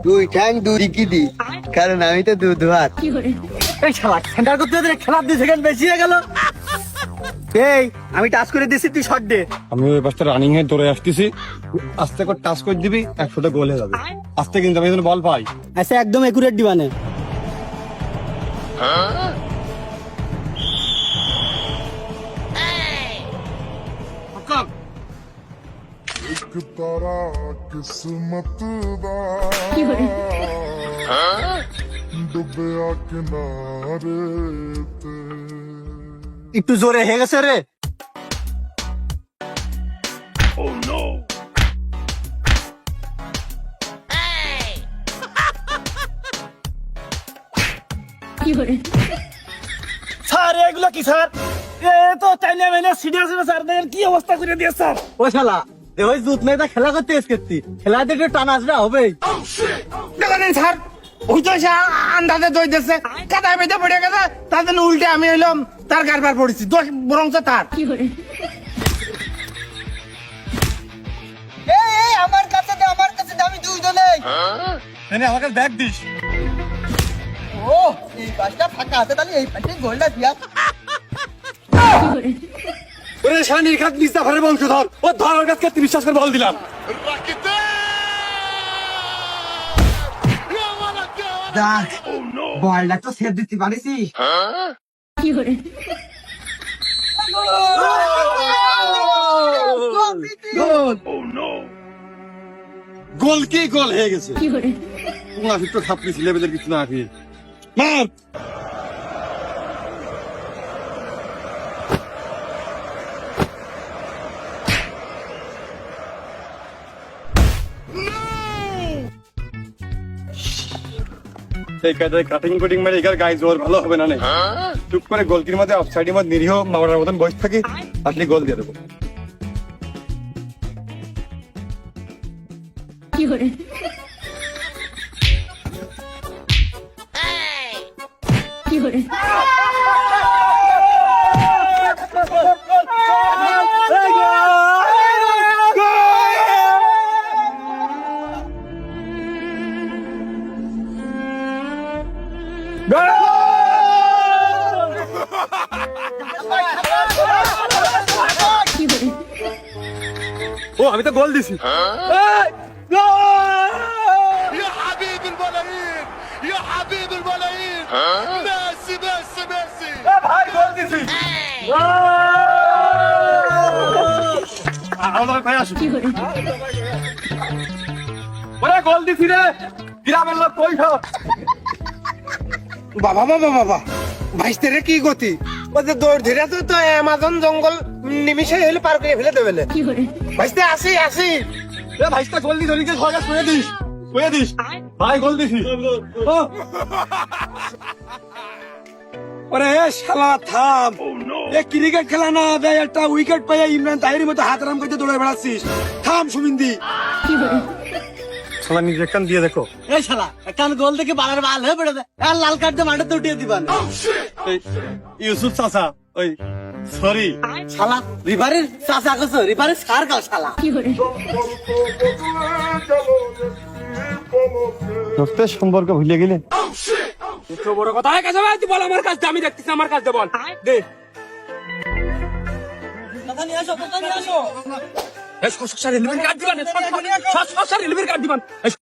দুই ঠ্যাং দুই দিকে দি, কারণ আমি তো দুধ ভাত। এই শালা সেন্টার করতে করতে খেলার 2 সেকেন্ড বেশি হয়ে গেল। এই আমি টাচ করে দিছি, তুই শট দে। আমি ওই পাশটা রানিং এ দৌড়ে আসতেছি, আস্তে করে টাচ করে দিবি, 100টা গোল হয়ে যাবে। আস্তে কিন্তু আমি যেন বল পাই। আচ্ছা একদম একুরেট দিবানে। एक तारा किस्मत दा डुबया किनारे ते একটু জোরে হয়ে গেছে রে। স্যার এগুলো কি স্যার? এ তো চাইলে মেনে সিরিয়াস স্যার, কি অবস্থা করে দিয়ে স্যার? ও শালা ওই জুত মেয়েটা খেলা করতে এসেছি, খেলা দেখে টানা আসরা হবেই। দেখেন স্যার, ওই তো সে আন্দাজে দই দিচ্ছে, কাদায় বেঁধে পড়ে গেছে, তার জন্য উল্টে আমি হইলাম তার কারবার পড়েছি, দোষ বরং তার। এই আমার কাছে দে, আমার কাছে দে, আমি দুইজনেই। এনে আমাকে ব্যাগ দিস। ও এই পাশটা ফাঁকা আছে, তাহলে এই পাশে গোলটা দিয়া। ওরে শানির খাত মিস্তাফারের বংশধর, ও ধর ওর কাছে বিশ্বাস করে বল দিলাম। দেখ বলটা তো সেভ দিতে পারিস। গোল কি গোল হয়ে গেছে। মুনাফিক তো খাপড়ি ছেলেদের কিছু না আগে মার। এই কায়দায় কাটিং কুটিং মানে এগার গায়ে জোর ভালো হবে না। চুপ করে গোলকির মধ্যে অফসাইডের মধ্যে নিরীহ মামার মতন বসে থাকি, আসলে গোল দিয়ে দেবো। ও আমি তো গোল দিছি। يا حبيب الملايين يا حبيب الملايين ميسي ميسي ميسي ভাই গোল দিছি। আমার ভাই আসো। ওরে গোল দিছি রে, গ্রামের লোক কই খাও। বাবা বাবা বাবা, ভাইস্তে রে কি গতি! ও যে দৌড় ধরে তো তো অ্যামাজন জঙ্গল নিমিশে হলে পার করে ফেলে দেবে। ভাইস্তে আসি আসি। এ ভাইস্তা গোল দি, ধরিকে ছয়টা করে দিস, করে দিস। ভাই গোল দিছি। ও ওরে শালা থাম, এ ক্রিকেট খেলা না, দেয় একটা উইকেট পেয়ে ইমরান তাহিরের মতো হাত আরাম করতে দৌড়ে বেড়াচ্ছিস। থাম সুমিন্দি। শালা নিজে কান দিয়ে দেখো। এই শালা কান গোল দেখে বালার বাল হয়ে পড়ে যায়, আর লাল কার্ড দিয়ে মাঠে তো উঠিয়ে দিবান। এই ইউসুফ চাচা, ওই সরি শালা রিভারের চাচা কছো, রিভারের সার গাও শালা। দোস্তের সম্পর্ক ভুলে গেলে। তো বড় কথা হয় কাছে ভাই, তুই বল আমার কাছে, আমি দেখতেছি আমার কাছে বল দে। কথা নিয়ে আসো, কথা নিয়ে আসো। এই সরকারি লিমিট কাট দিবান, সরকারি লিমিট কাট দিবান।